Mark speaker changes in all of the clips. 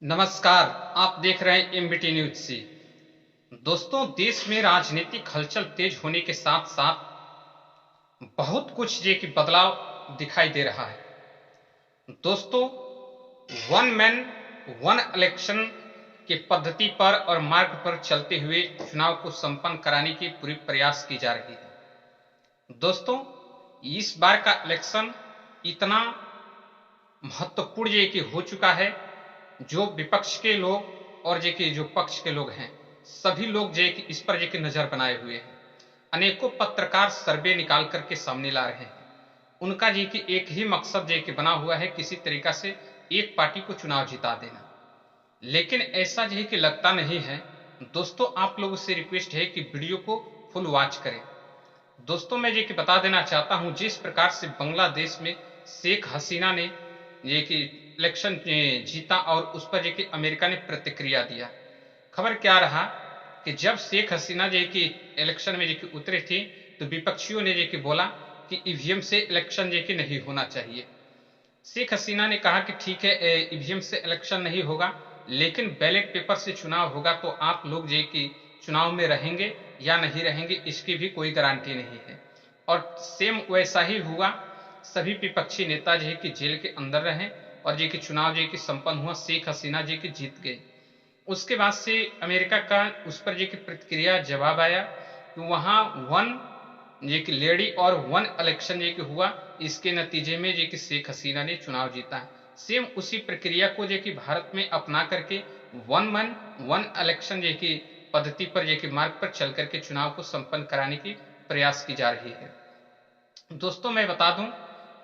Speaker 1: नमस्कार। आप देख रहे हैं एमबीटी न्यूज से। दोस्तों, देश में राजनीतिक हलचल तेज होने के साथ साथ बहुत कुछ ये कि बदलाव दिखाई दे रहा है। दोस्तों, वन मैन वन इलेक्शन के पद्धति पर और मार्ग पर चलते हुए चुनाव को संपन्न कराने की पूरी प्रयास की जा रही है। दोस्तों, इस बार का इलेक्शन इतना महत्वपूर्ण ये कि हो चुका है, जो विपक्ष के लोग और जो पक्ष के लोग हैं, सभी लोग जे कि इस पर जे नजर बनाए हुए हैं। अनेकों पत्रकार सर्वे निकाल करके सामने ला रहे हैं। उनका जे कि एक ही मकसद जे कि बना हुआ है, किसी तरीका से एक पार्टी को चुनाव जिता देना। लेकिन ऐसा जे कि लगता नहीं है। दोस्तों, आप लोगों से रिक्वेस्ट है कि वीडियो को फुल वॉच करें। दोस्तों, मैं ये कि बता देना चाहता हूं, जिस प्रकार से बांग्लादेश में शेख हसीना ने ये कि इलेक्शन जीता और उस पर कि अमेरिका ने प्रतिक्रिया दिया। खबर क्या रहा कि जब शेख हसीना जे कि इलेक्शन में जे कि उतरे थे, तो विपक्षियों ने जे कि बोला कि ईवीएम से इलेक्शन जे कि नहीं होना चाहिए। शेख हसीना ने कहा कि ठीक है, ईवीएम से इलेक्शन नहीं होगा, लेकिन बैलेट पेपर से चुनाव होगा, तो आप लोग जे कि चुनाव में रहेंगे या नहीं रहेंगे, इसकी भी कोई गारंटी नहीं है। और सेम वैसा ही हुआ। सभी विपक्षी नेता जो है कि जेल के अंदर रहे और जो कि चुनाव जो कि संपन्न हुआ, शेख हसीना जी की जीत गए। उसके बाद से अमेरिका का उस पर जो कि प्रतिक्रिया जवाब आया कि वहां वन ये कि लेडी और वन इलेक्शन ये कि हुआ। इसके नतीजे में ये कि शेख हसीना ने चुनाव जीता है। सेम उसी प्रक्रिया को जो कि भारत में अपना करके वन मैन वन इलेक्शन ये कि पद्धति पर ये कि मार्ग पर चल करके चुनाव को संपन्न कराने की प्रयास की जा रही है। दोस्तों, मैं बता दूं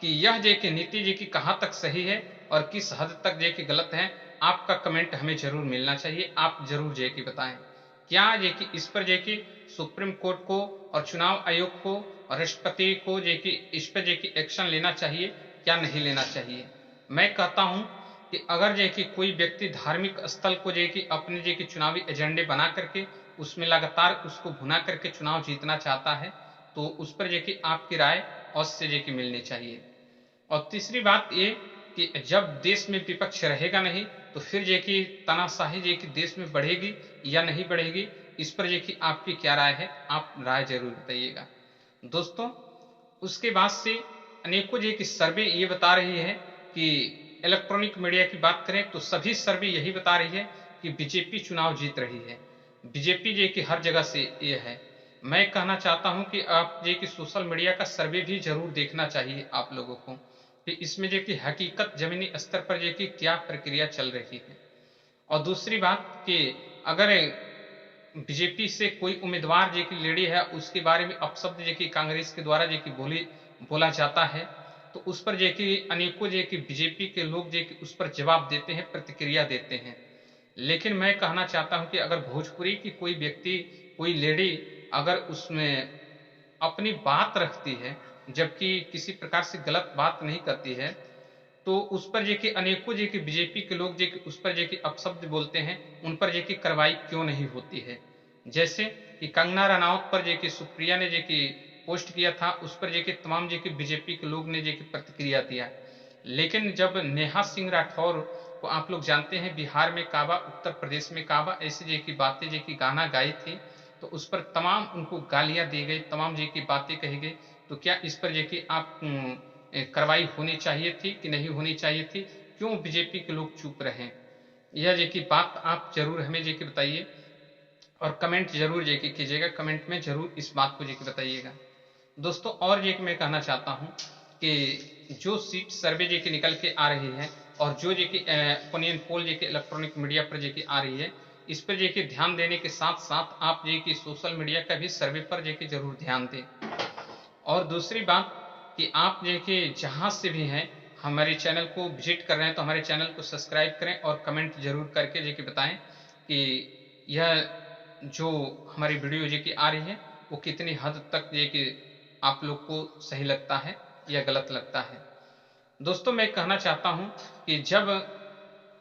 Speaker 1: कि यह जे की नीति जे की कहां तक सही है और किस हद तक जे की गलत है, आपका कमेंट हमें जरूर मिलना चाहिए। आप जरूर जे की बताएं, क्या जे की इस पर जे की सुप्रीम कोर्ट को और चुनाव आयोग को और राष्ट्रपति को जे की इस पर जे की एक्शन लेना चाहिए, क्या नहीं लेना चाहिए। मैं कहता हूं कि अगर जे की कोई व्यक्ति धार्मिक स्थल को जे की अपने जे की चुनावी एजेंडे बना करके उसमें लगातार उसको भुना करके चुनाव जीतना चाहता है, तो उस पर जे कि आपकी राय अवश्य जे कि मिलनी चाहिए। और तीसरी बात ये कि जब देश में विपक्ष रहेगा नहीं, तो फिर जे कि तानाशाही जे कि देश में बढ़ेगी या नहीं बढ़ेगी, इस पर जे कि आपकी क्या राय है, आप राय जरूर बताइएगा। दोस्तों, उसके बाद से अनेकों जे कि सर्वे ये बता रही है कि इलेक्ट्रॉनिक मीडिया की बात करें तो सभी सर्वे यही बता रही है कि बीजेपी चुनाव जीत रही है। बीजेपी जे कि हर जगह से ये है। मैं कहना चाहता हूं कि आप जे कि सोशल मीडिया का सर्वे भी जरूर देखना चाहिए आप लोगों को, कि इसमें जे कि हकीकत जमीनी स्तर पर जे कि क्या प्रक्रिया चल रही है। और दूसरी बात कि अगर बीजेपी से कोई उम्मीदवार जे कि लेडी है, उसके बारे में अपशब्द जे कि कांग्रेस के द्वारा जे कि बोला जाता है, तो उस पर जे कि अनेकों जे कि बीजेपी के लोग जे कि उस पर जवाब देते हैं, प्रतिक्रिया देते हैं। लेकिन मैं कहना चाहता हूं कि अगर भोजपुरी की कोई व्यक्ति, कोई लेडी अगर उसमें अपनी बात रखती है, जबकि किसी प्रकार से गलत बात नहीं करती है, तो उस पर जे कि अनेकों जे कि बीजेपी के लोग जे कि उस पर जे कि अपशब्द बोलते हैं, उन पर जे कि कार्रवाई क्यों नहीं होती है। जैसे कि कंगना रनौत पर जे कि सुप्रिया ने जे कि पोस्ट किया था, उस पर जे कि तमाम जे कि बीजेपी के लोग ने जे कि प्रतिक्रिया दिया। लेकिन जब नेहा सिंह राठौर को आप लोग जानते हैं, बिहार में काबा, उत्तर प्रदेश में काबा, ऐसी जे की बातें जे की गाना गाई थी, तो उस पर तमाम उनको गालियां दी गई, तमाम जे की बातें कही गई। तो क्या इस पर जे कि आप कार्रवाई होनी चाहिए थी कि नहीं होनी चाहिए थी? क्यों बीजेपी के लोग चुप रहे? यह जे की बात आप जरूर हमें जे की बताइए और कमेंट जरूर जे की कीजिएगा। कमेंट में जरूर इस बात को जे की बताइएगा। दोस्तों, और ये मैं कहना चाहता हूं कि जो सीट सर्वे जे की निकल के आ रही है और जो जे की ओपिनियन पोल जे की इलेक्ट्रॉनिक मीडिया पर जे की आ रही है, इस पर जे की ध्यान देने के साथ साथ आप जे की सोशल मीडिया का भी सर्वे पर जे की जरूर ध्यान दें। और दूसरी बात कि आप जे कि जहां से भी हैं, हमारे चैनल को विजिट कर रहे हैं, तो हमारे चैनल को सब्सक्राइब करें और कमेंट जरूर करके जे कि बताएं कि यह जो हमारी वीडियो जे कि आ रही है, वो कितनी हद तक जे कि आप लोग को सही लगता है या गलत लगता है। दोस्तों, मैं कहना चाहता हूं कि जब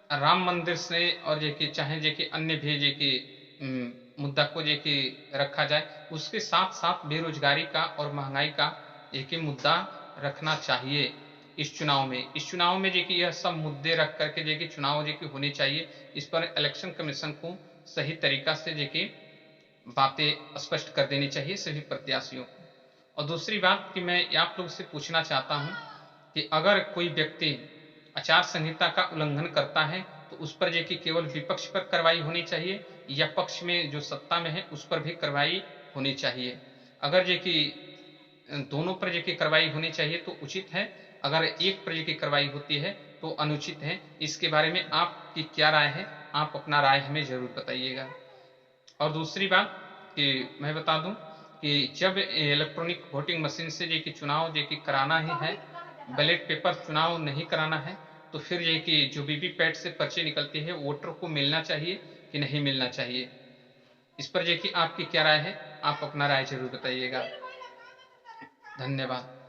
Speaker 1: राम मंदिर से और जे कि चाहे जे कि अन्य भी जे कि मुद्दा को जे कि रखा जाए, उसके साथ साथ बेरोजगारी का और महंगाई का एक ही मुद्दा रखना चाहिए। इस चुनाव में जो कि यह सब मुद्दे रख करके जो कि चुनाव जो कि होने चाहिए, इस पर इलेक्शन कमीशन को सही तरीका से जो कि बातें स्पष्ट कर देनी चाहिए सभी प्रत्याशियों को। और दूसरी बात कि मैं आप लोग से पूछना चाहता हूं कि अगर कोई व्यक्ति आचार संहिता का उल्लंघन करता है तो उस पर जो कि केवल विपक्ष पर कार्रवाई होनी चाहिए या पक्ष में जो सत्ता में है उस पर भी कार्रवाई होनी चाहिए। अगर जो कि दोनों पर जो कि कार्रवाई होनी चाहिए तो उचित है, अगर एक पर जो कि कार्रवाई होती है तो अनुचित है। इसके बारे में आपकी क्या राय है? आप अपना राय हमें जरूर बताइएगा। और दूसरी बात कि मैं बता दूं कि जब इलेक्ट्रॉनिक वोटिंग मशीन से जो कि चुनाव जो कि कराना ही है, बैलेट पेपर चुनाव नहीं कराना है, तो फिर ये कि जो वीवीपैट से पर्चे निकलती है वोटर को मिलना चाहिए कि नहीं मिलना चाहिए? इस पर जो कि आपकी क्या राय है? आप अपना राय जरूर बताइएगा। धन्यवाद।